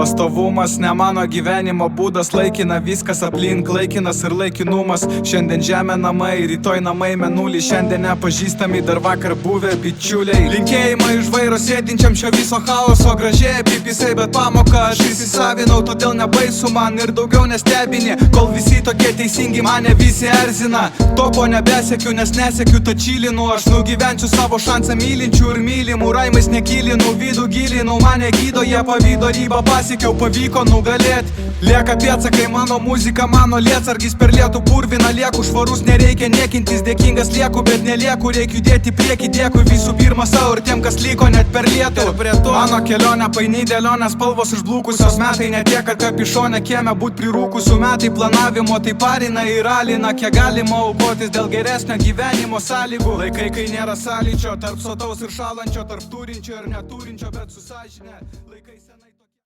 Pastovumas ne mano gyvenimo būdas, laikina viskas aplink, laikinas ir laikinumas. Šiandien žemė namai, rytoj namai menulį, šiandien nepažįstami, dar vakar buvę bičiuliai. Linkėjimai iš vairo sėdinčiam šio viso chaoso, gražiai apipisai, bet pamoką aš įsisavinau, todėl nebaisu man ir daugiau nestebini, kol visi tokie teisingi mane visi erzina. Topo nebesiekiu, nes nesiekiu tačylinu, aš nugyvenčiu savo šansą mylinčių ir mylimų, raimais nekilinu, vidų gilinu, mane gydo, jie pavydo ribą pasiekiau, pavyko nugalėt. Lieka pėdsakai, mano muzika, mano lietsargis per lietų purvina, lieku švarus, nereikia niekintis, dėkingas lieku, bet nelieku, reikia judėti prieki, dėkui visų pirma savo ir tiem, kas liko net per lietų. Mano kelionė paini dėlionės, spalvos išblūkusios, metai ne tiek, kad kapišone kieme būt prirūkusių, metai planavimo, tai parina ir alina, kiek galima aukotis dėl geresnio gyvenimo sąlygų. Laikai, kai nėra sąlyčio tarp sotaus ir šalančio, tarp turinčio ir neturinčio, bet su sąžine. Laikai senai.